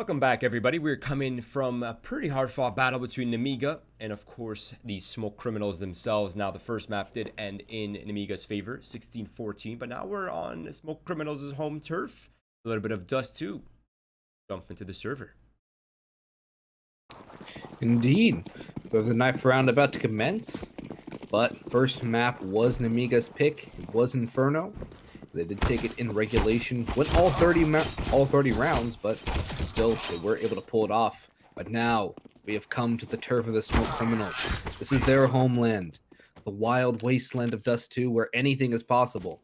Welcome back, everybody. We're coming from a pretty hard-fought battle between Nemiga and, of course, the Smoke Criminals themselves. Now, the first map did end in Nemiga's favor, 16-14, but now we're on Smoke Criminals' home turf. A little bit of dust, too. Jump into the server. Indeed. We have the knife round about to commence, but first map was Nemiga's pick. It was Inferno. They did take it in regulation, went all 30 rounds, but still they were able to pull it off. But now we have come to the turf of the Smoke Criminals. This is their homeland, the wild wasteland of Dust 2, where anything is possible.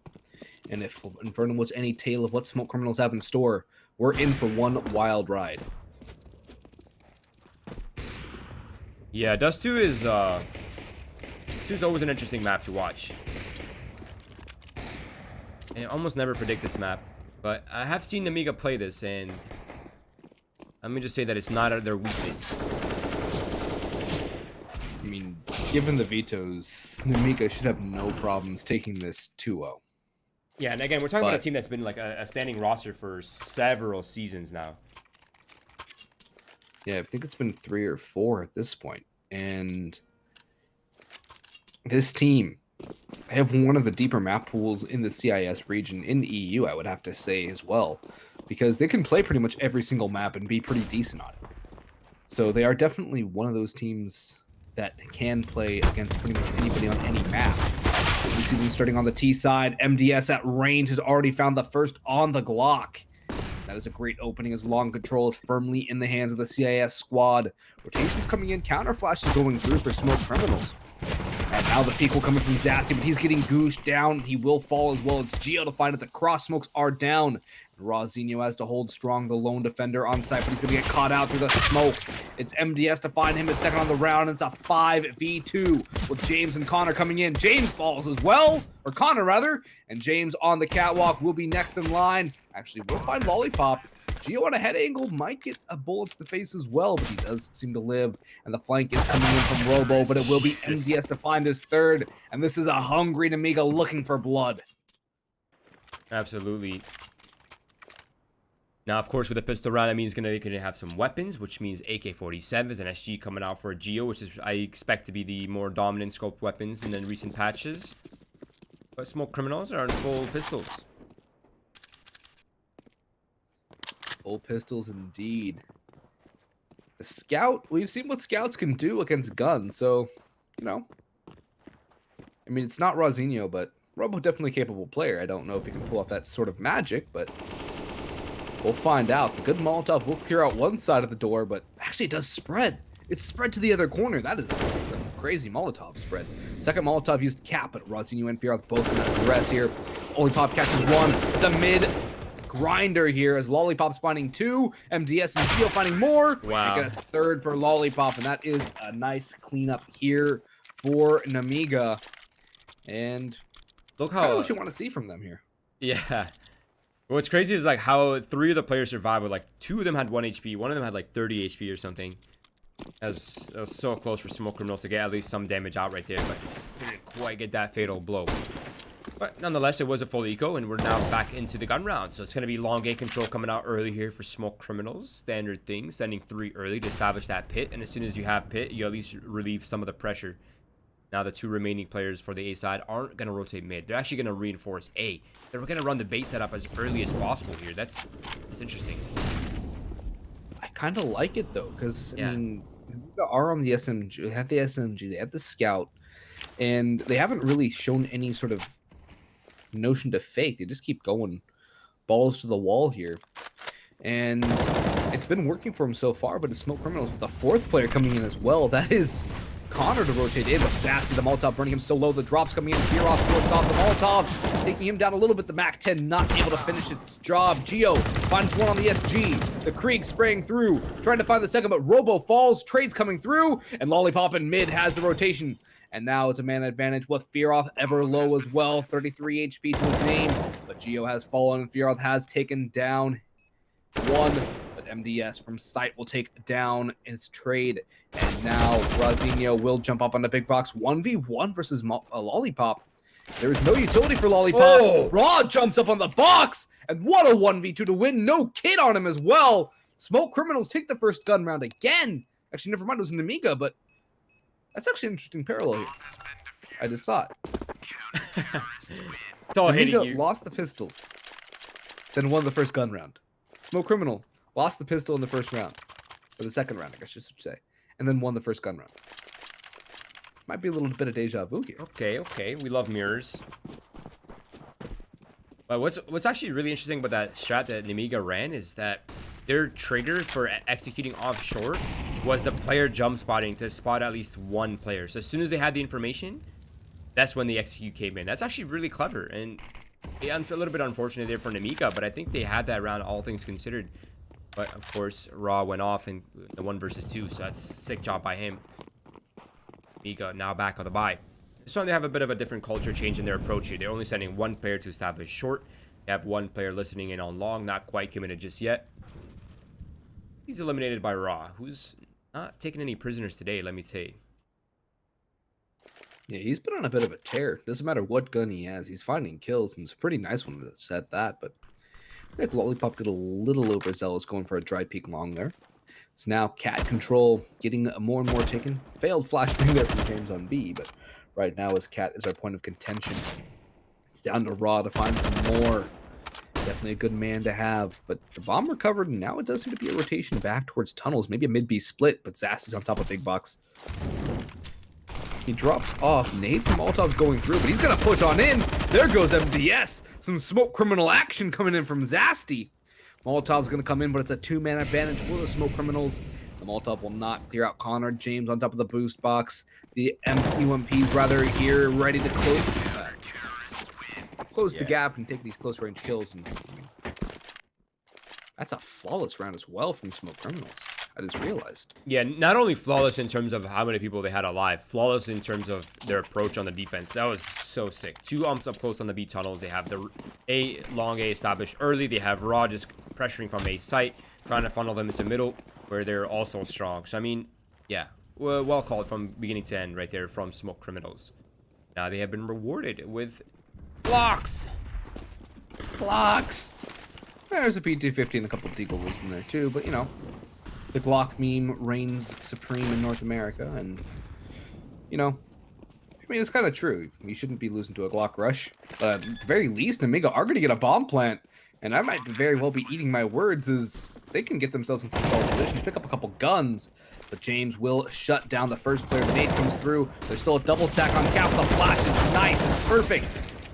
And if Inferno was any tale of what Smoke Criminals have in store, we're in for one wild ride. Yeah, Dust 2 is always an interesting map to watch. I almost never predict this map, but I have seen Nemiga play this, and let me just say that it's not their weakness. I mean, given the vetoes, Nemiga should have no problems taking this 2-0. Yeah, and again, we're talking about a team that's been like a standing roster for several seasons now. Yeah, I think it's been 3 or 4 at this point. And this team have one of the deeper map pools in the CIS region, in EU, I would have to say as well, because they can play pretty much every single map and be pretty decent on it. So they are definitely one of those teams that can play against pretty much anybody on any map. We see them starting on the T side. MDS at range has already found the first on the Glock. That is a great opening as long control is firmly in the hands of the CIS squad. Rotations coming in, counter flashes going through for Smoke Criminals. And now the peek will come in from Zasty, but he's getting gooshed down. He will fall as well. It's Geo to find that the cross smokes are down. Razinho has to hold strong, the lone defender on site, but he's going to get caught out through the smoke. It's MDS to find him as second on the round. It's a 5v2 with James and Connor coming in. James falls as well, or Connor rather, and James on the catwalk will be next in line. Actually, we'll find Lollipop. Geo on a head angle might get a bullet to the face as well, but he does seem to live. And the flank is coming in from Robo, but it will be MDS to find his third. And this is a hungry Nemiga looking for blood. Absolutely. Now, of course, with a pistol round, that means they're gonna have some weapons, which means AK-47s and SG coming out for a Geo, which is I expect to be the more dominant scoped weapons in the recent patches. But Smoke Criminals are in full pistols. Full pistols indeed. The Scout, we've seen what Scouts can do against guns, so, you know. I mean, it's not Razinho, but Robo definitely a capable player. I don't know if he can pull off that sort of magic, but we'll find out. The good Molotov will clear out one side of the door, but actually it does spread. It's spread to the other corner. That is some crazy Molotov spread. Second Molotov used cap, but Razinho and Fearoth both in the dress here. Lollipop catches one. It's a mid grinder here as Lollipop's finding 2, MDS and Geo finding more. Wow. And get a third for Lollipop, and that is a nice cleanup here for Nemiga. And look how what you want to see from them here. Yeah. What's crazy is like how 3 of the players survived with like 2 of them had 1 HP, one of them had like 30 HP or something. That was so close for Smoke Criminals to get at least some damage out right there, but didn't quite get that fatal blow. But nonetheless, it was a full eco, and we're now back into the gun round. So it's going to be long gate control coming out early here for Smoke Criminals. Standard thing, sending 3 early to establish that pit. And as soon as you have pit, you at least relieve some of the pressure. Now the 2 remaining players for the A side aren't going to rotate mid. They're actually going to reinforce A. They're going to run the bait setup as early as possible here. That's interesting. I kind of like it, though, because, yeah. I mean, they are on the SMG. They have the SMG. They have the Scout. And they haven't really shown any sort of notion to fake. They just keep going balls to the wall here, and it's been working for him so far. But it's Smoke Criminals with the 4th player coming in as well. That is Connor to rotate in, but Sassy, the Molotov burning him so low. The drops coming in. Fearoth forced off the Molotov, taking him down a little bit. The MAC-10 not able to finish its job. Geo finds one on the SG. The Krieg spraying through, trying to find the second, but Robo falls. Trades coming through, and Lollipop in mid has the rotation. And now it's a man advantage with Fearoth ever low as well. 33 HP to his name. But Geo has fallen and Fearoth has taken down one. But MDS from sight will take down his trade. And now Razinho will jump up on the big box. 1v1 versus Lollipop. There is no utility for Lollipop. Oh! Raw jumps up on the box. And what a 1v2 to win. No kit on him as well. Smoke Criminals take the first gun round again. Actually, never mind, it was Nemiga, but that's actually an interesting parallel here. I just thought. It's all hitting Nemiga you. lost the pistols, then won the first gun round. Smoke Criminal lost the pistol in the first round, or the second round, I guess you should say, and then won the first gun round. Might be a little bit of deja vu here. Okay. We love mirrors. But what's actually really interesting about that strat that Nemiga ran is that their trigger for executing off short was the player jump spotting to spot at least one player. So as soon as they had the information, that's when the execute came in. That's actually really clever, and yeah, a little bit unfortunate there for Nemiga, but I think they had that round, all things considered. But of course, Raw went off in the 1 versus 2, so that's a sick job by him. Nemiga now back on the bye. This one they have a bit of a different culture change in their approach here. They're only sending one player to establish short. They have one player listening in on long, not quite committed just yet. He's eliminated by Raw, who's not taking any prisoners today, let me tell you. Yeah, he's been on a bit of a tear. Doesn't matter what gun he has, he's finding kills, and it's a pretty nice one at that. But I think Lollipop got a little overzealous going for a dry peek long there. It's now cat control, getting more and more taken. Failed flashbang there from James on B, but right now his cat is our point of contention. It's down to Raw to find some more. Definitely a good man to have, but the bomb recovered, and now it does seem to be a rotation back towards tunnels. Maybe a mid-B split, but Zasty's on top of Big Box. He drops off. Nades and Molotov's going through, but he's going to push on in. There goes MDS. Some Smoke Criminal action coming in from Zasty. Molotov's going to come in, but it's a 2-man advantage for the Smoke Criminals. The Molotov will not clear out Connor. James on top of the boost box. The UMP's rather here, ready to close the gap and take these close range kills. And that's a flawless round as well from Smoke Criminals. I just realized. Yeah, not only flawless in terms of how many people they had alive, flawless in terms of their approach on the defense. That was so sick. 2 umps up close on the B tunnels. They have the long A established early. They have Raw just pressuring from A site, trying to funnel them into middle, where they're also strong. So, I mean, yeah, well called from beginning to end right there from Smoke Criminals. Now they have been rewarded with blocks. There's a P250 and a couple of deagles in there too, but you know, the Glock meme reigns supreme in North America, and you know, I mean, it's kind of true. You shouldn't be losing to a Glock rush, but at the very least, Nemiga are going to get a bomb plant, and I might very well be eating my words as they can get themselves in some solid position, pick up a couple guns, but James will shut down the first player. The nade comes through. There's still a double stack on cap. The flash is nice. It's perfect.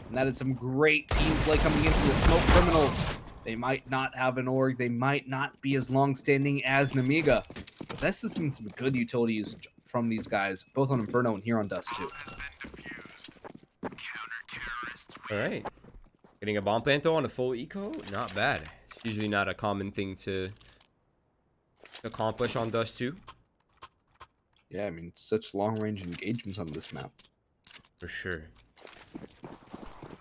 And that is some great team play coming in from the Smoke Criminals. They might not have an org. They might not be as long-standing as Nemiga. But this has been some good utilities from these guys, both on Inferno and here on Dust, too. All right. Getting a bomb plant, though, on a full eco? Not bad. It's usually not a common thing to accomplish on Dust 2. Yeah, I mean, it's such long-range engagements on this map. For sure.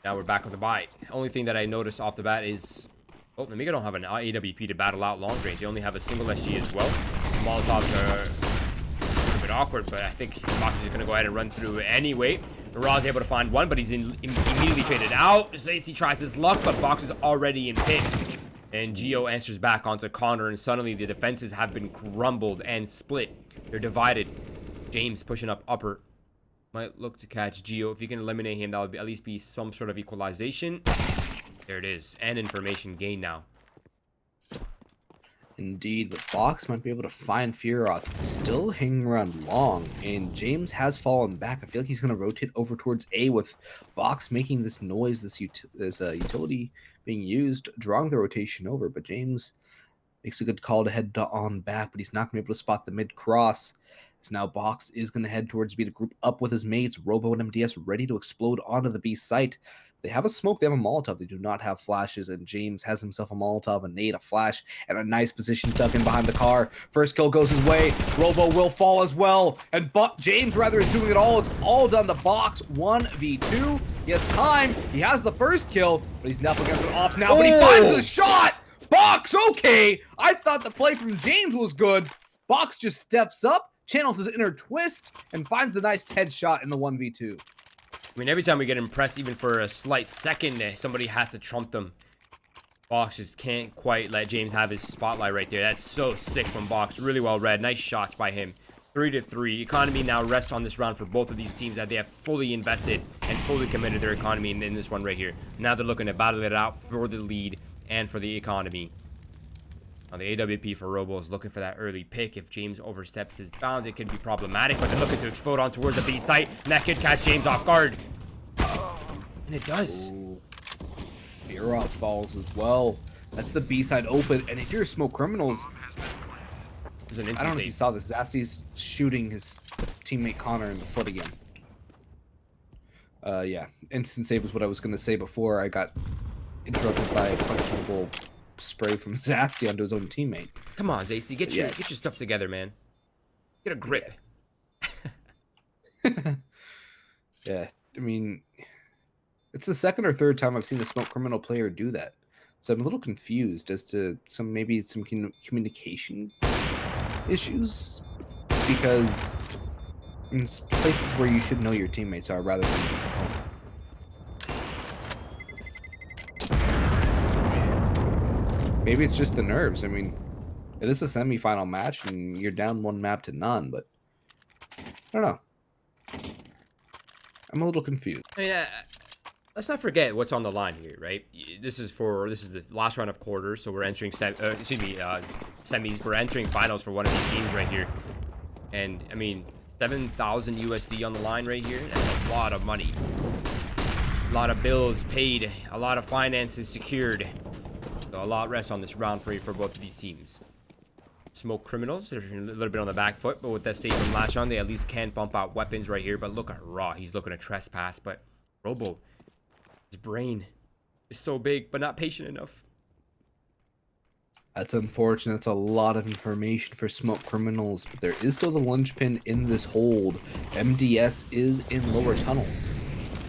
Now we're back on the bite. Only thing that I noticed off the bat is, oh, Nemiga don't have an AWP to battle out long range. They only have a single SG as well. The Molotovs are a bit awkward, but I think Boggs is going to go ahead and run through anyway. Raw's able to find one, but he's immediately traded out. Zacy tries his luck, but Boggs is already in pit. And Geo answers back onto Connor, and suddenly the defenses have been crumbled and split. They're divided. James pushing up upper. Might look to catch Geo. If you can eliminate him, that would at least be some sort of equalization. There it is. And information gained now. Indeed, but Boggs might be able to find Fieroth still hanging around long, and James has fallen back. I feel like he's going to rotate over towards A with Boggs making this noise, this utility being used, drawing the rotation over, but James makes a good call to head on back, but he's not going to be able to spot the mid-cross. So now Boggs is going to head towards B to group up with his mates, Robo and MDS ready to explode onto the B site. They have a smoke, they have a Molotov, they do not have flashes, and James has himself a Molotov, a nade, a flash, and a nice position dug in behind the car. First kill goes his way, Robo will fall as well, and James rather is doing it all. It's all done to Boggs, 1v2. He has time, he has the first kill, but he's up against an off now, but he finds the shot! Boggs, okay! I thought the play from James was good. Boggs just steps up, channels his inner twist, and finds the nice headshot in the 1v2. I mean, every time we get impressed, even for a slight second, somebody has to trump them. Boggs just can't quite let James have his spotlight right there. That's so sick from Boggs. Really well read. Nice shots by him. 3-3. Economy now rests on this round for both of these teams that they have fully invested and fully committed their economy in this one right here. Now they're looking to battle it out for the lead and for the economy. Now the AWP for Robo is looking for that early pick. If James oversteps his bounds, it could be problematic, but they're looking to explode on towards the B site, and that could catch James off guard. And it does. Ooh. Fear Off falls as well. That's the B side open, and if you're Smoke Criminals, It's an I instant don't know if you save. saw this. Zasty's shooting his teammate Connor in the foot again. Yeah, instant save was what I was going to say before I got interrupted by a questionable spray from Zasty onto his own teammate. Come on, Zasty, get your stuff together, man. Get a grip. Yeah, I mean, it's the second or third time I've seen a Smoke Criminal player do that. So I'm a little confused as to maybe some communication issues, because in places where you should know your teammates are rather than your opponent. Maybe it's just the nerves. I mean, it is a semifinal match and you're down 1 map to none, but I don't know. I'm a little confused. I mean, let's not forget what's on the line here, right? This is the last round of quarters, so we're entering semis. We're entering finals for one of these teams right here, and I mean, 7,000 USD on the line right here. That's a lot of money. A lot of bills paid. A lot of finances secured. So a lot rests on this round for both of these teams. Smoke Criminals, they're a little bit on the back foot, but with that save from last round, they at least can bump out weapons right here. But look at Raw. He's looking to trespass, but Robo, his brain is so big, but not patient enough. That's unfortunate. That's a lot of information for Smoke Criminals, but there is still the linchpin in this hold. MDS is in lower tunnels.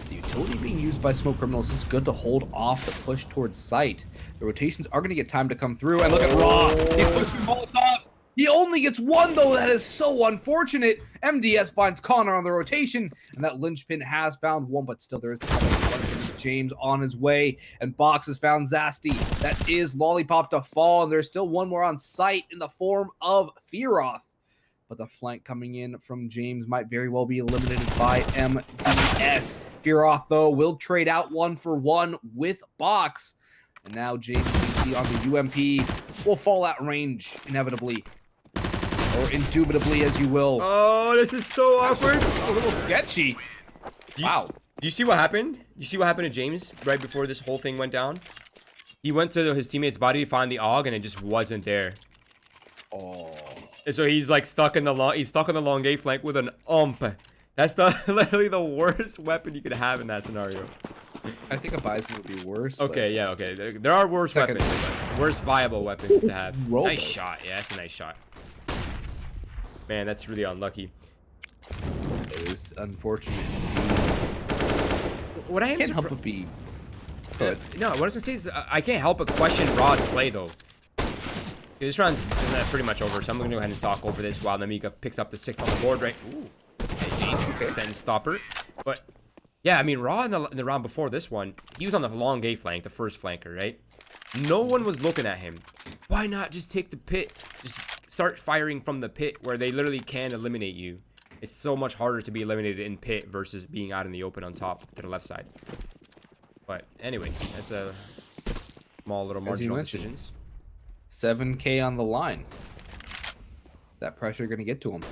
The utility being used by Smoke Criminals is good to hold off the push towards site. The rotations are going to get time to come through, and look at Raw. He pushes Molotov. He only gets one, though. That is so unfortunate. MDS finds Connor on the rotation, and that linchpin has found one, but still there is James on his way, and Boggs has found Zasty. That is Lollipop to fall, and there's still one more on site in the form of Fearoth. But the flank coming in from James might very well be eliminated by MDS. Fearoth, though, will trade out 1-for-1 with Boggs. And now James DC on the UMP will fall at range, inevitably. Or indubitably, as you will. Oh, this is so awkward. A little sketchy. Wow. Do you see what happened? You see what happened to James right before this whole thing went down? He went to his teammate's body to find the AUG, and it just wasn't there. Oh. And so he's like stuck in the long A flank with an That's literally the worst weapon you could have in that scenario. I think a Bison would be worse. Okay, yeah, okay. There are worse weapons, but worse viable weapons to have. Robo. Nice shot. Yeah, that's a nice shot. Man, that's really unlucky. It is unfortunate. What I can't help but be. No, what I was gonna say is I can't help but question Rod's play though. This round's pretty much over, so I'm gonna go ahead and talk over this while Nemiga picks up the 6th on the board, right? Ooh, okay. Send stopper. But yeah, I mean, Raw in the round before this one, he was on the long A flank, the first flanker, right? No one was looking at him. Why not just take the pit? Just start firing from the pit where they literally can eliminate you. It's so much harder to be eliminated in pit versus being out in the open on top to the left side. But anyways, that's a small little marginal decisions. 7K on the line. Is that pressure going to get to him?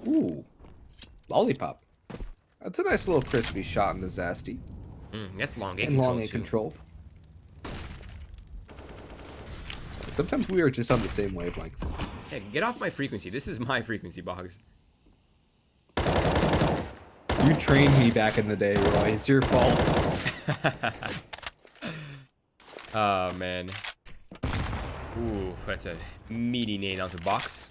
Ooh. Lollipop. That's a nice little crispy shot in the Zasty. That's long A and control. Long A control. Sometimes we are just on the same wavelength. Hey, get off my frequency. This is my frequency, Boggs. You trained me back in the day, Roy. It's your fault. Oh, man. Ooh, that's a meaty nade onto Boggs.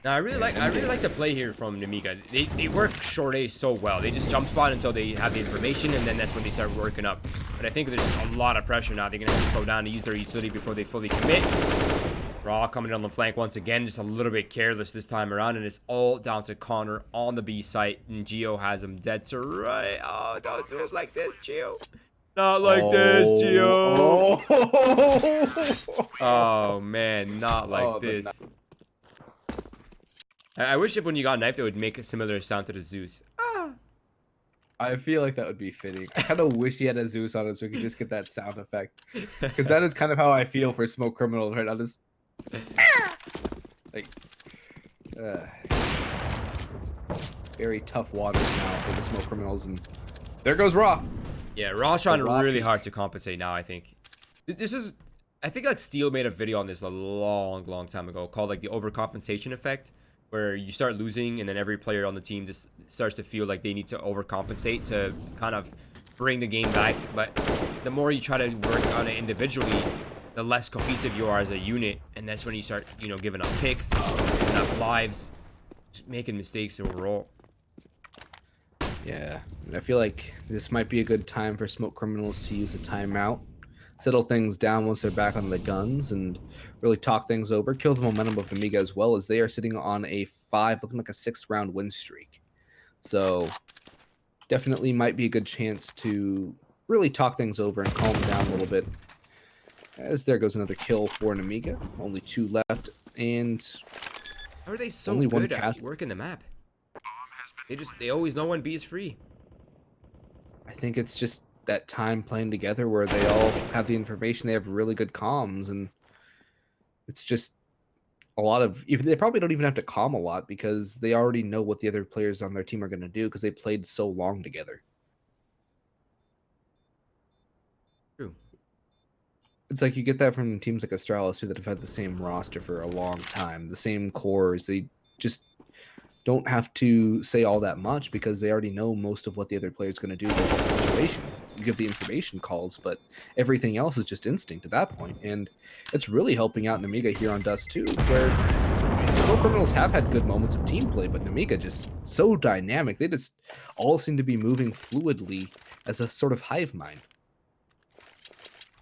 Now, I really like the play here from Nemiga. They work short A so well. They just jump spot until they have the information, and then that's when they start working up. But I think there's a lot of pressure now. They're going to have to slow down to use their utility before they fully commit. Raw coming on the flank once again, just a little bit careless this time around, and it's all down to Connor on the B site, and Geo has him dead to right. Oh, don't do it like this, Geo. Not like this, Gio. Oh, Oh man, not like Oh, the this. I wish if when you got knifed, it would make a similar sound to the Zeus. I feel like that would be fitting. I kind of wish he had a Zeus on him so he could just get that sound effect. Because that is kind of how I feel for Smoke Criminals right now. Just like very tough waters now for the Smoke Criminals, and there goes Raw. Yeah, Raw's trying Raw really peak. hard to compensate now, I think. This is, I think like Steel made a video on this a long time ago called like the overcompensation effect, where you start losing and then every player on the team just starts to feel like they need to overcompensate to kind of bring the game back. But the more you try to work on it individually, the less cohesive you are as a unit, and that's when you start, you know, giving up picks, giving up lives, just making mistakes overall. Yeah, and I feel like this might be a good time for Smoke Criminals to use a timeout, settle things down once they're back on the guns, and really talk things over, kill the momentum of Nemiga as well, as they are sitting on a looking like a 6th-round win streak. So definitely might be a good chance to really talk things over and calm them down a little bit. As there goes another kill for Nemiga, only 2 left, and How are they so Only one good at cast- working the map? They always know when B is free. I think it's just that time playing together where they all have the information, they have really good comms, and it's just a lot of, they probably don't even have to comm a lot because they already know what the other players on their team are going to do because they played so long together. True. It's like you get that from teams like Astralis too that have had the same roster for a long time, the same cores. They just don't have to say all that much because they already know most of what the other player is going to do in the situation. You give the information calls, but everything else is just instinct at that point. And it's really helping out Nemiga here on Dust 2, where Smoke Criminals have had good moments of team play, but Nemiga just so dynamic. They just all seem to be moving fluidly as a sort of hive mind.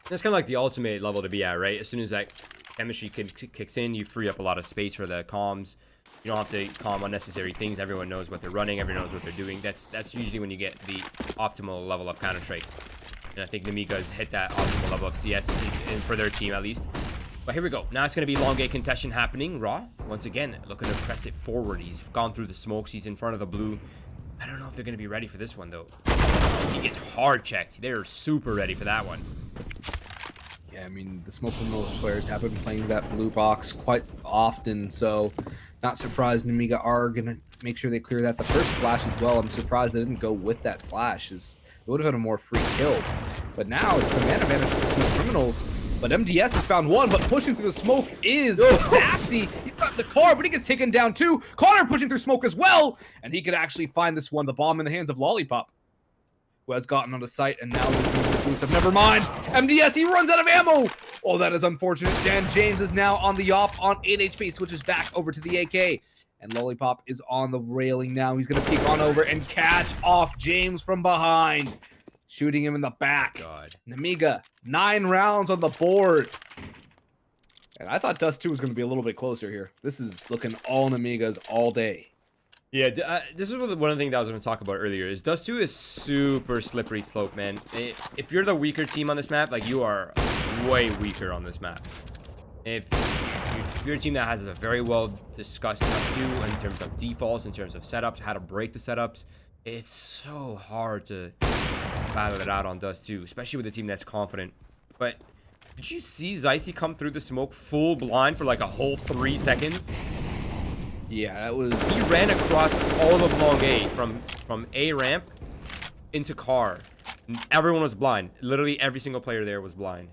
That's kind of like the ultimate level to be at, right? As soon as that chemistry kicks in, you free up a lot of space for the comms. You don't have to comm unnecessary things. Everyone knows what they're running. Everyone knows what they're doing. That's usually when you get the optimal level of Counter-Strike. And I think Nemiga's hit that optimal level of CS in for their team at least. But here we go. Now it's going to be long gate contestation happening. Raw, once again, looking to press it forward. He's gone through the smokes. He's in front of the blue. I don't know if they're going to be ready for this one, though. He gets hard checked. They're super ready for that one. Yeah, I mean, the Smoke Criminals players have been playing that blue box quite often, so not surprised Nemiga are going to make sure they clear that. The first flash as well, I'm surprised they didn't go with that flash, as they would have had a more free kill. But now it's the man advantage for the Smoke Criminals. But MDS has found one, but pushing through the smoke is nasty. He's got in the car, but he gets taken down too. Connor pushing through smoke as well, and he could actually find this one, the bomb in the hands of Lollipop, who has gotten on the site, and now losing the boost of never mind. MDS, he runs out of ammo. Oh, that is unfortunate. Dan James is now on the op on 8 HP, switches back over to the AK. And Lollipop is on the railing now. He's going to peek on over and catch off James from behind, shooting him in the back. God. Nemiga, 9 rounds on the board. And I thought Dust 2 was going to be a little bit closer here. This is looking all Nemigas all day. Yeah, this is one of the things that I was going to talk about earlier. Is Dust 2 is super slippery slope, man. If you're the weaker team on this map, like, you are way weaker on this map. If you're a team that has a very well discussed Dust 2 in terms of defaults, in terms of setups, how to break the setups, it's so hard to battle it out on Dust 2, especially with a team that's confident. But did you see Zeisy come through the smoke full blind for like a whole 3 seconds? Yeah, that was... He ran across all of long A from A ramp into car. Everyone was blind. Literally every single player there was blind.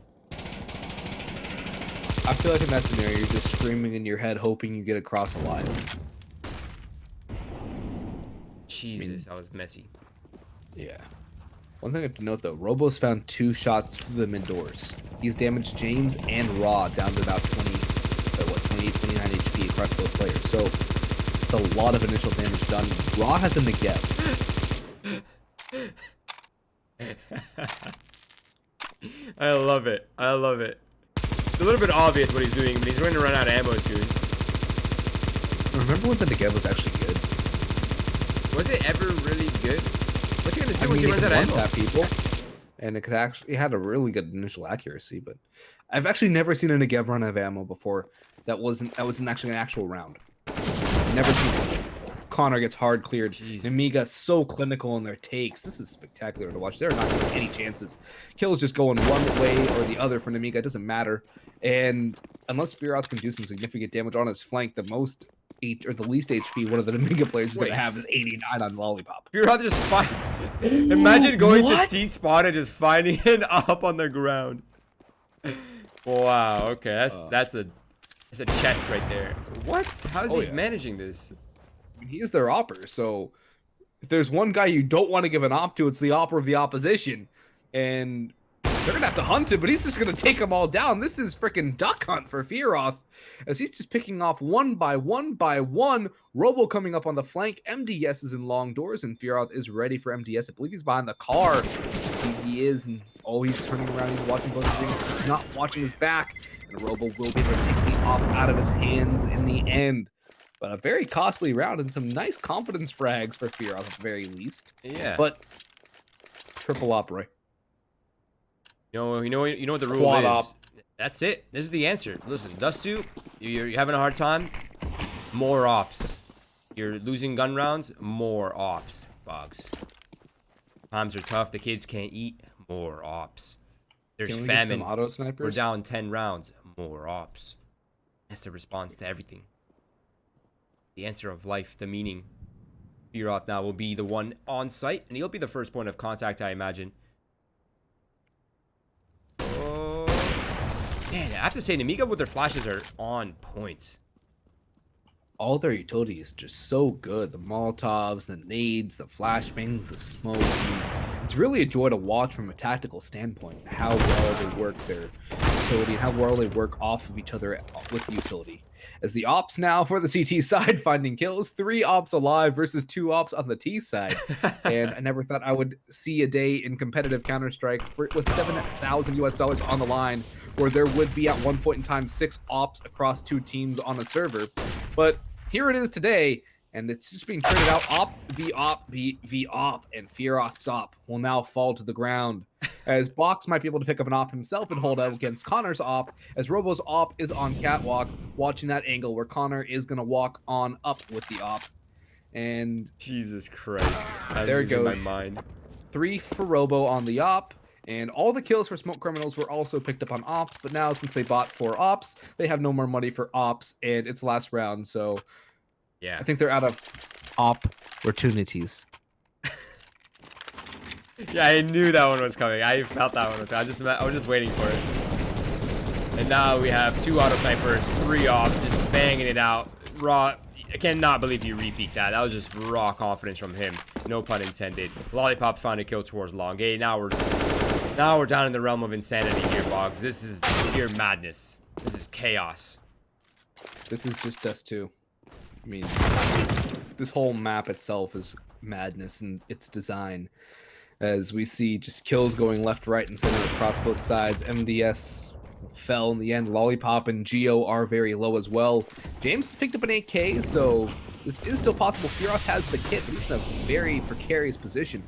I feel like in that scenario, you're just screaming in your head, hoping you get across alive. Jesus, that was messy. Yeah. One thing I have to note, though, Robo's found 2 shots through the mid doors. He's damaged James and Raw down to about 28, 29 HP across both players. So it's a lot of initial damage done. Raw has a Negev. I love it. I love it. It's a little bit obvious what he's doing, but he's going to run out of ammo soon. Remember when the Negev was actually good? Was it ever really good? What's he going to do once he it runs can out of ammo? one-tap people. and it could actually, it had a really good initial accuracy. But I've actually never seen a Negev run out of ammo before. That wasn't actually an actual round. Never seen it. Connor gets hard cleared. Jesus. Nemiga so clinical in their takes. This is spectacular to watch. They're not getting any chances. Kills just going one way or the other for Nemiga. It doesn't matter. And unless Fearoth can do some significant damage on his flank, the most or the least HP one of the Nemiga players is going to have is 89 on Lollipop. Fearoth just imagine going to T-spot and just finding an up on the ground. Wow. Okay, that's a chest right there. What? How's he managing this? I mean, he is their opper, so if there's one guy you don't want to give an op to, it's the opper of the opposition. And they're gonna have to hunt him, but he's just gonna take them all down. This is freaking duck hunt for Fearoth, as he's just picking off one by one by one. Robo coming up on the flank. MDS is in long doors, and Fearoth is ready for MDS. I believe he's behind the car. He is, and he's turning around. He's watching both things. He's not watching his back, and Robo will be able to take the op out of his hands in the end. But a very costly round and some nice confidence frags for Fearoth at the very least. Yeah. But triple op, Roy. You know what the rule Quad is. op. That's it. This is the answer. Listen, Dust2, you're having a hard time. More ops. You're losing gun rounds. More ops, Boggs. Times are tough. The kids can't eat. More ops. There's famine. Auto snipers? We're down 10 rounds. More ops. That's the response to everything. The answer of life, the meaning. Fearoth now will be the one on site, and he'll be the first point of contact, I imagine. Oh, man, I have to say, Nemiga with their flashes are on point. All their utility is just so good. The Molotovs, the nades, the flashbangs, the smoke. It's really a joy to watch from a tactical standpoint, how well they work their utility and how well they work off of each other with the utility. As the ops now for the CT side finding kills, 3 ops alive versus 2 ops on the T side. And I never thought I would see a day in competitive Counter-Strike with $7,000 US on the line where there would be at one point in time 6 ops across 2 teams on a server. But here it is today, and it's just being traded out. Op v op v op, and Fearoth's op will now fall to the ground. As Boggs might be able to pick up an op himself and hold out against Connor's op, as Robo's op is on catwalk, watching that angle where Connor is going to walk on up with the op. And Jesus Christ. There it goes. In my mind. 3 for Robo on the op, and all the kills for Smoke Criminals were also picked up on ops, but now since they bought 4 ops, they have no more money for ops, and it's last round, so yeah, I think they're out of opportunities. Yeah, I knew that one was coming. I felt that one was coming. I was just waiting for it. And now we have 2 auto snipers, 3 off, just banging it out. Raw. I cannot believe you repeat that. That was just raw confidence from him. No pun intended. Lollipop's found a kill towards long. Hey, now we're down in the realm of insanity here, Boggs. This is pure madness. This is chaos. This is just us too. I mean, this whole map itself is madness in its design. As we see just kills going left, right, and center across both sides. MDS fell in the end. Lollipop and Geo are very low as well. James picked up an 8K, so this is still possible. Fearoth has the kit, but he's in a very precarious position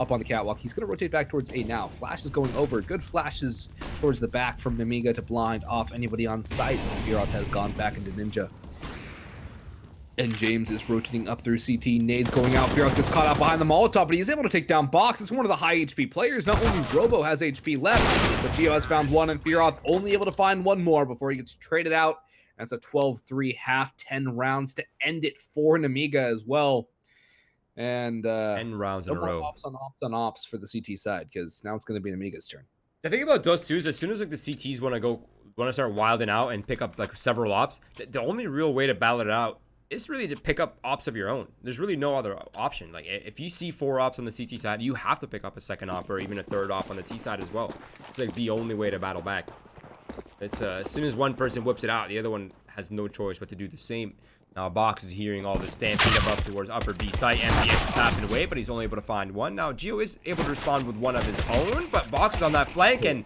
up on the catwalk. He's going to rotate back towards A now. Flash is going over. Good flashes towards the back from Nemiga to blind off anybody on site. Fearoth has gone back into Ninja. And James is rotating up through CT. Nades going out. Fearoth gets caught out behind the Molotov, but he's able to take down Boggs. It's one of the high HP players. Not only Robo has HP left, but Geo has found one, and Fearoth only able to find one more before he gets traded out. That's a 12-3 half, 10 rounds to end it for Nemiga as well. And 10 rounds in a row. Ops on ops for the CT side, because now it's going to be Nemiga's turn. The thing about Dust2 is as soon as like the CTs want to start wilding out and pick up like several ops, the only real way to battle it out is really to pick up ops of your own. There's really no other option. Like if you see 4 ops on the CT side, you have to pick up a second op or even a third op on the T side as well. It's like the only way to battle back. It's as soon as one person whips it out, the other one has no choice but to do the same. Now Boggs is hearing all the stampede up towards upper B site. MDS is tapping away, but he's only able to find one. Now Geo is able to respond with one of his own, but Boggs is on that flank, and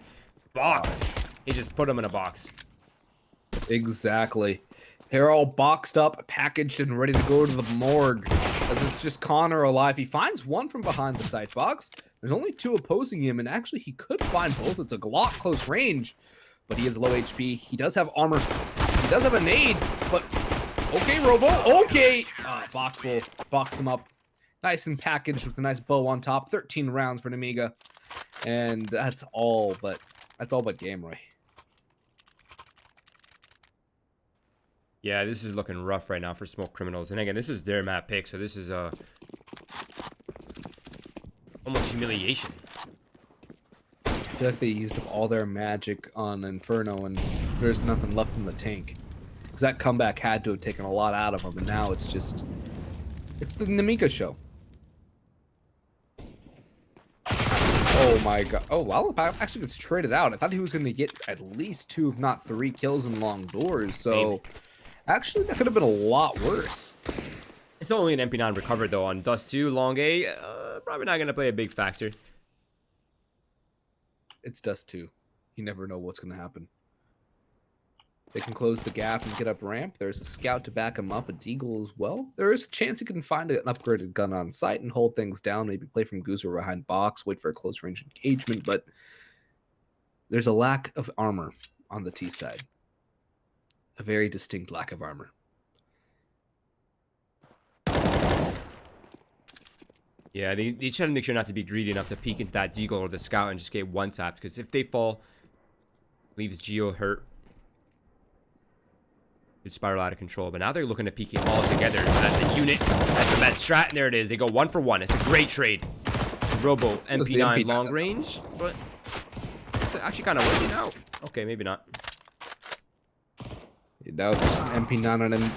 Boggs, he just put him in a box. Exactly. They're all boxed up, packaged, and ready to go to the morgue. As it's just Connor alive. He finds one from behind the site. Boggs There's only 2 opposing him, and actually he could find both. It's a Glock close range, but he is low HP. He does have armor. He does have a nade, but okay, Robo. Okay. Boggs will box him up. Nice and packaged with a nice bow on top. 13 rounds for Nemiga. And that's all but Gamroy. Yeah, this is looking rough right now for Smoke Criminals. And again, this is their map pick, so this is almost humiliation. I feel like they used up all their magic on Inferno, and there's nothing left in the tank. Because that comeback had to have taken a lot out of them, and now it's the Nemiga show. Oh my god. Oh, well, actually gets traded out. I thought he was going to get at least 2, if not 3 kills in long doors, so... Maybe. Actually, that could have been a lot worse. It's only an MP9 recovered, though, on Dust 2. Long A, probably not going to play a big factor. It's Dust 2. You never know what's going to happen. They can close the gap and get up ramp. There's a scout to back him up, a deagle as well. There is a chance he can find an upgraded gun on site and hold things down. Maybe play from Goose or behind Boggs, wait for a close range engagement. But there's a lack of armor on the T side. A very distinct lack of armor. Yeah, they try to make sure not to be greedy enough to peek into that deagle or the scout and just get one-tapped. Because if they fall, leaves Geo hurt. Could spiral out of control. But now they're looking to peek it all together as a unit. That's the best strat. And there it is. They go 1 for 1. It's a great trade. Robo MP9 long range. But it's actually kind of working out. Okay, maybe not. Now it's just an MP9 on him.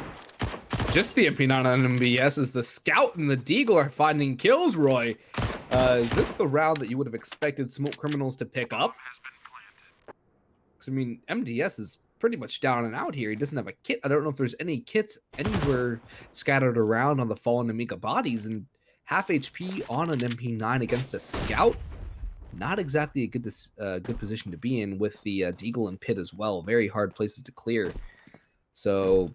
Just the MP9 on MBS as the scout and the deagle are finding kills, Roy. Is this the round that you would have expected Smoke Criminals to pick up? Because, I mean, MDS is pretty much down and out here. He doesn't have a kit. I don't know if there's any kits anywhere scattered around on the fallen Nemiga bodies. And half HP on an MP9 against a scout? Not exactly a good position to be in with the deagle and pit as well. Very hard places to clear. So,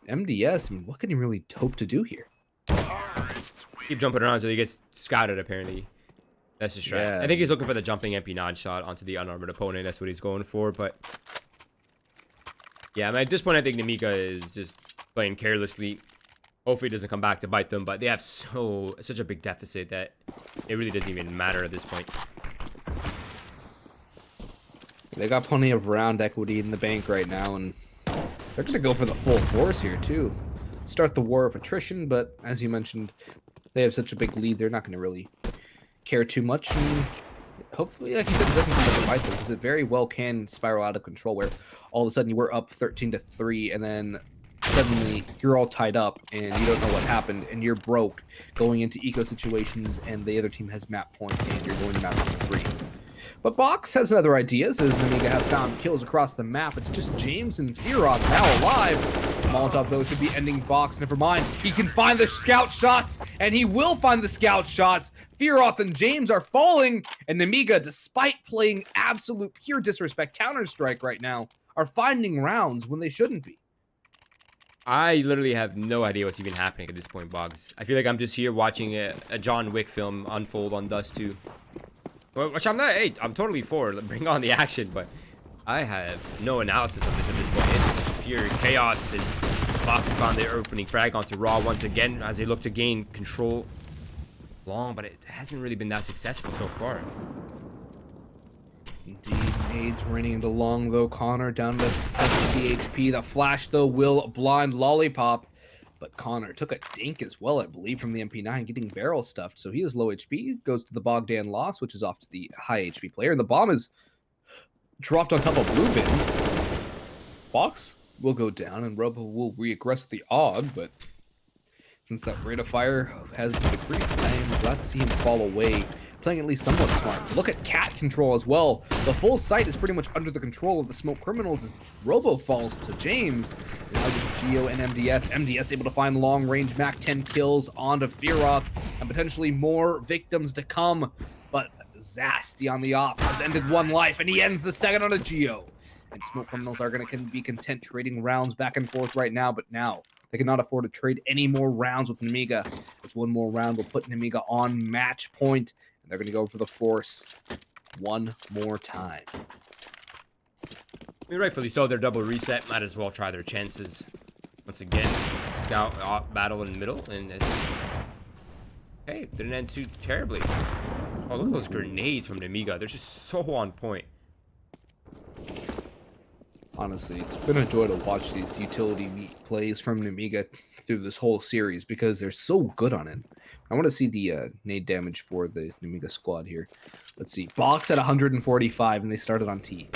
MDS, I mean, what can he really hope to do here? Keep jumping around until he gets scouted, apparently. That's the strat. Yeah. I think he's looking for the jumping MP9 shot onto the unarmored opponent. That's what he's going for, but... Yeah, I mean, at this point, I think Nemiga is just playing carelessly. Hopefully it doesn't come back to bite them, but they have such a big deficit that it really doesn't even matter at this point. They got plenty of round equity in the bank right now, and... they're going to go for the full force here, too. Start the war of attrition, but as you mentioned, they have such a big lead, they're not going to really care too much. And hopefully, like you said, it doesn't come back to bite them, because it very well can spiral out of control, where all of a sudden you were up 13-3, and then suddenly you're all tied up, and you don't know what happened, and you're broke going into eco situations, and the other team has map point, and you're going to map 3. But Boggs has other ideas, as Nemiga have found kills across the map. It's just James and Fearoth now alive. Molotov, though, should be ending Boggs. Never mind. He can find the scout shots, and he will find the scout shots. Fearoth and James are falling, and Nemiga, despite playing absolute pure disrespect Counter-Strike right now, are finding rounds when they shouldn't be. I literally have no idea what's even happening at this point, Boggs. I feel like I'm just here watching a John Wick film unfold on Dust 2. Which I'm not, hey, I'm totally for. Bring on the action, but I have no analysis of this at this point. It's just pure chaos, and Boggs has found their opening frag onto Raw once again as they look to gain control long, but it hasn't really been that successful so far. Indeed, nades raining into long, though. Connor down to 70 HP. The flash, though, will blind Lollipop. But Connor took a dink as well, I believe, from the MP9, getting barrel stuffed. So he is low HP, goes to the Bogdan loss, which is off to the high HP player. And the bomb is dropped on top of Blue Bin. Boggs will go down, and Robo will reaggress with the AUG, but since that rate of fire has been decreased, I am glad to see him fall away, playing at least somewhat smart. Look at cat control as well. The full site is pretty much under the control of the Smoke Criminals as Robo falls to James. Now just Geo and MDS. MDS able to find long-range Mac 10 kills onto Fearoth, and potentially more victims to come. But Zasty on the op has ended one life, and he ends the second on a Geo. And Smoke Criminals are going to be content trading rounds back and forth right now, but now they cannot afford to trade any more rounds with Nemiga, as one more round will put Nemiga on match point. They're going to go for the force one more time. I mean, rightfully so. Their double reset. Might as well try their chances. Once again, scout battle in the middle. And hey, didn't end too terribly. Oh, look at those grenades from Nemiga. They're just so on point. Honestly, it's been a joy to watch these utility plays from Nemiga through this whole series because they're so good on it. I want to see the nade damage for the Nemiga squad here. Let's see. Boggs at 145, and they started on T.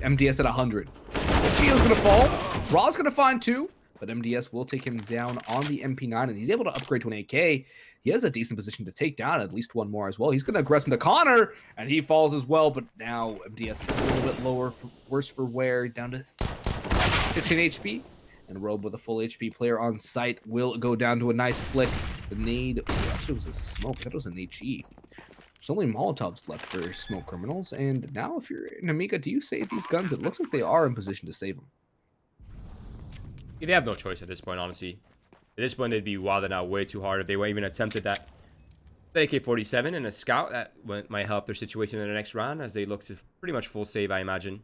MDS at 100. Gio's going to fall. Raw's going to find 2, but MDS will take him down on the MP9, and he's able to upgrade to an AK. He has a decent position to take down at least one more as well. He's going to aggress into Connor, and he falls as well, but now MDS is a little bit lower, worse for wear, down to 16 HP. And Robe with a full HP player on site will go down to a nice flick. The nade, actually was a smoke. I thought it was an HE. There's only Molotovs left for smoke criminals, and now if you're Nemiga, do you save these guns? It looks like they are in position to save them. Yeah, they have no choice at this point, honestly. At this point, they'd be wilding out way too hard if they even attempted that. The AK-47 and a scout, that might help their situation in the next round as they look to pretty much full save, I imagine.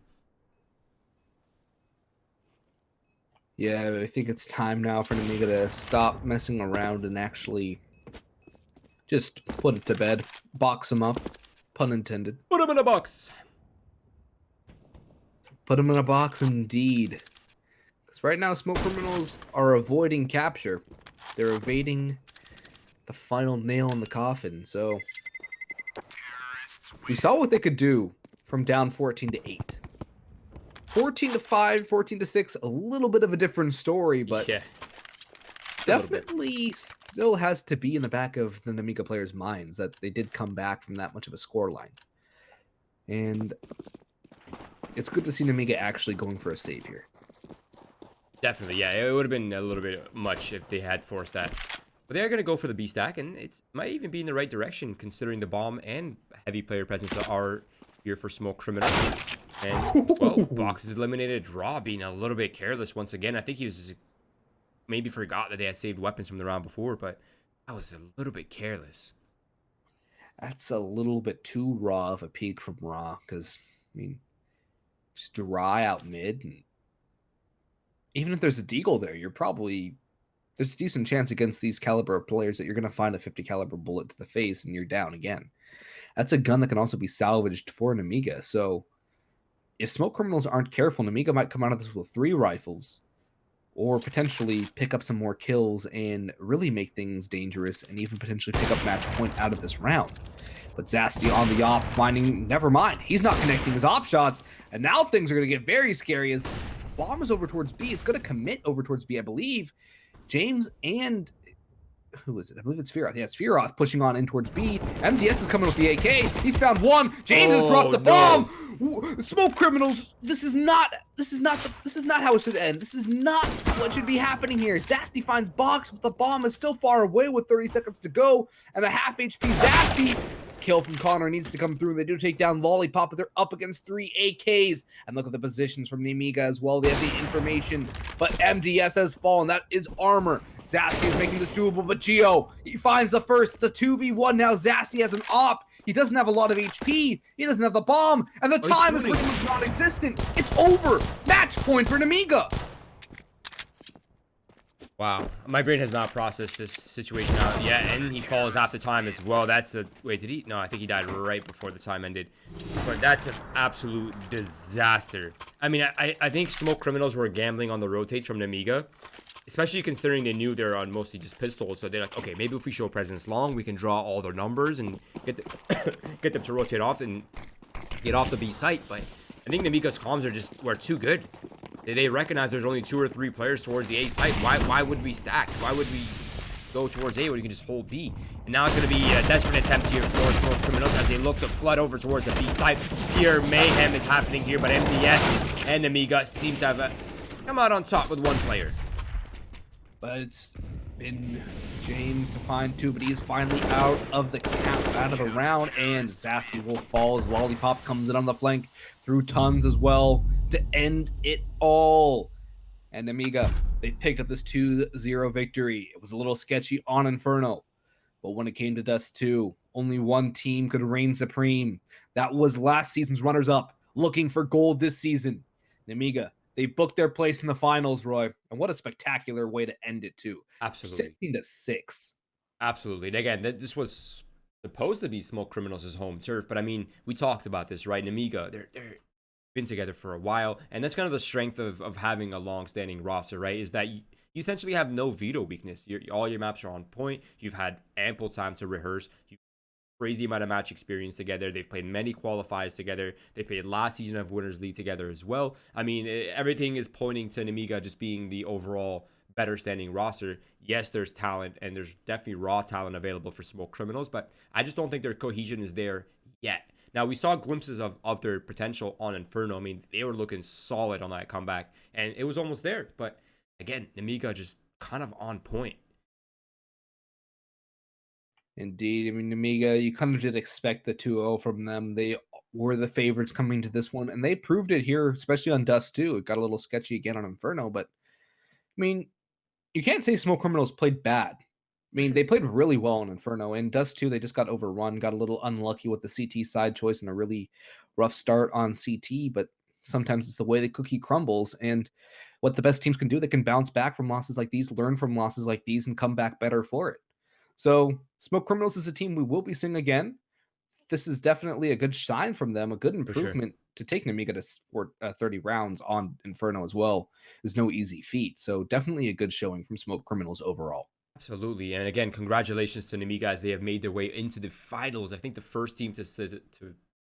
Yeah, I think it's time now for Nemiga to stop messing around and actually just put it to bed. Box him up. Pun intended. Put him in a box. Put him in a box indeed. Because right now, smoke criminals are avoiding capture. They're evading the final nail in the coffin. So we saw what they could do from down 14 to 8. 14 to 5, 14 to 6, a little bit of a different story, but yeah, definitely still has to be in the back of the Nemiga players' minds that they did come back from that much of a scoreline. And it's good to see Nemiga actually going for a save here. Definitely, yeah. It would have been a little bit much if they had forced that. But they are going to go for the B stack, and it might even be in the right direction considering the bomb and heavy player presence are here for smoke criminal. And, well, Boggs is eliminated. Raw being a little bit careless once again. I think he was maybe forgot that they had saved weapons from the round before, but that was a little bit careless. That's a little bit too raw of a peak from Raw, because, I mean, just dry out mid, and even if there's a deagle there, there's a decent chance against these caliber of players that you're going to find a 50 caliber bullet to the face and you're down again. That's a gun that can also be salvaged for Nemiga, so if smoke criminals aren't careful, Nemiga might come out of this with 3 rifles, or potentially pick up some more kills and really make things dangerous and even potentially pick up match point out of this round. But Zasti on the op finding, never mind, he's not connecting his op shots, and now things are going to get very scary as the bomb is over towards B. It's going to commit over towards B, I believe. James and who is it? I believe it's Fearoth. Yeah, it's Fearoth pushing on in towards B. MDS is coming with the AK. He's found one. James has dropped the bomb. Smoke criminals. This is not how it should end. This is not what should be happening here. Zasti finds Boggs, but the bomb is still far away with 30 seconds to go, and a half HP Zasti. Kill from Connor needs to come through. They do take down Lollipop, but they're up against 3 AKs. And look at the positions from Nemiga as well. They have the information, but MDS has fallen. That is armor. Zasti is making this doable, but Gio, he finds the first. It's a 2v1 now. Zasti has an op. He doesn't have a lot of HP. He doesn't have the bomb, and the time is pretty much non-existent. It's over. Match point for Nemiga. Wow, my brain has not processed this situation out yet, and he falls half the time as well. That's a wait. Did he? No, I think he died right before the time ended. But that's an absolute disaster. I mean, I think smoke criminals were gambling on the rotates from Nemiga, especially considering they knew they're on mostly just pistols. So they're like, okay, maybe if we show presence long, we can draw all their numbers and get them to rotate off and get off the B site. But I think Nemiga's comms were too good. They recognize there's only 2 or 3 players towards the A site. Why would we stack? Why would we go towards A when you can just hold B? And now it's going to be a desperate attempt here for smoke criminals as they look to flood over towards the B site. Pure mayhem is happening here, but MDS and Nemiga seems to have come out on top with 1 player. But it's been James to find 2, but he is finally out of the round, and Zasti will fall as Lollipop comes in on the flank through tons as well to end it all. And Nemiga, they picked up this 2-0 victory. It was a little sketchy on Inferno, but when it came to Dust 2, only one team could reign supreme. That was last season's runners-up, looking for gold this season. Nemiga, they booked their place in the finals, Roy. And what a spectacular way to end it, too. Absolutely. 16-6. Absolutely. And again, this was supposed to be Smoke Criminals' home turf, but I mean, we talked about this, right? Nemiga, they're been together for a while, and that's kind of the strength of having a long-standing roster, right? Is that you essentially have no veto weakness. All your maps are on point. You've had ample time to rehearse. You crazy amount of match experience together. They've played many qualifiers together. They played last season of Winners League together as well. I mean, everything is pointing to Nemiga just being the overall better standing roster. Yes, there's talent, and there's definitely raw talent available for Smoke Criminals, but I just don't think their cohesion is there yet. Now, we saw glimpses of their potential on Inferno. I mean, they were looking solid on that comeback, and it was almost there. But again, Nemiga just kind of on point. Indeed. I mean, Nemiga, you kind of did expect the 2-0 from them. They were the favorites coming to this one, and they proved it here, especially on Dust 2. It got a little sketchy again on Inferno, but I mean, you can't say Smoke Criminals played bad. I mean, Sure. they played really well in Inferno. In Dust 2, they just got overrun, got a little unlucky with the CT side choice and a really rough start on CT, but sometimes it's the way the cookie crumbles. And what the best teams can do, they can bounce back from losses like these, learn from losses like these, and come back better for it. So, Smoke Criminals is a team we will be seeing again. This is definitely a good sign from them, a good For sure. improvement to take Nemiga to 30 rounds on Inferno as well is no easy feat. So definitely a good showing from Smoke Criminals overall. Absolutely. And again, congratulations to Nemiga as they have made their way into the finals. I think the first team to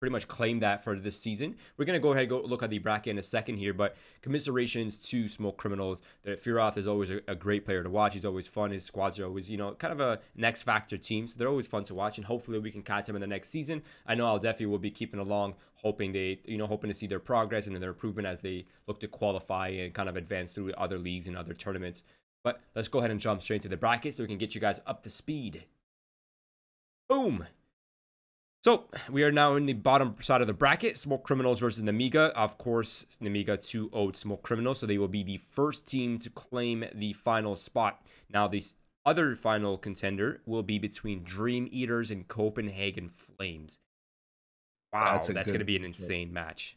pretty much claim that for this season. We're going to go ahead and go look at the bracket in a second here, but commiserations to Smoke Criminals. Firoth is always a great player to watch. He's always fun. His squads are always, kind of a next factor team. So they're always fun to watch, and hopefully we can catch them in the next season. I know I'll definitely will be keeping along, hoping to see their progress and their improvement as they look to qualify and kind of advance through other leagues and other tournaments. But let's go ahead and jump straight into the bracket so we can get you guys up to speed. Boom. So we are now in the bottom side of the bracket. Smoke Criminals versus Nemiga. Of course, Nemiga 2-0'd Smoke Criminals, so they will be the first team to claim the final spot. Now, the other final contender will be between Dream Eaters and Copenhagen Flames. Wow, that's going to be an insane match.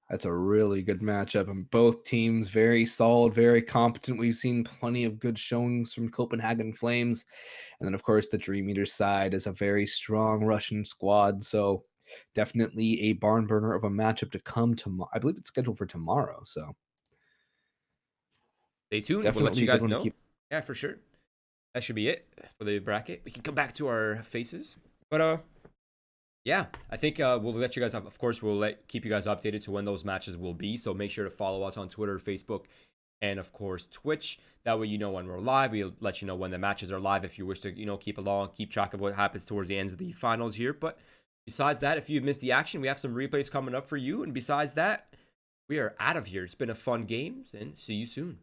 That's a really good matchup, and both teams very solid, very competent. We've seen plenty of good showings from Copenhagen Flames, and then of course the Dream Eaters side is a very strong Russian squad. So definitely a barn burner of a matchup to come tomorrow. I believe it's scheduled for tomorrow. So Stay tuned. We'll let definitely you a good guys one to know. keep. Yeah, for sure. That should be it for the bracket. We can come back to our faces, but yeah, I think we'll let you guys have. Of course, we'll keep you guys updated to when those matches will be. So make sure to follow us on Twitter, Facebook, and of course Twitch. That way you know when we're live. We'll let you know when the matches are live if you wish to keep along, keep track of what happens towards the ends of the finals here. But besides that, if you've missed the action, we have some replays coming up for you. And besides that, we are out of here. It's been a fun game, and see you soon.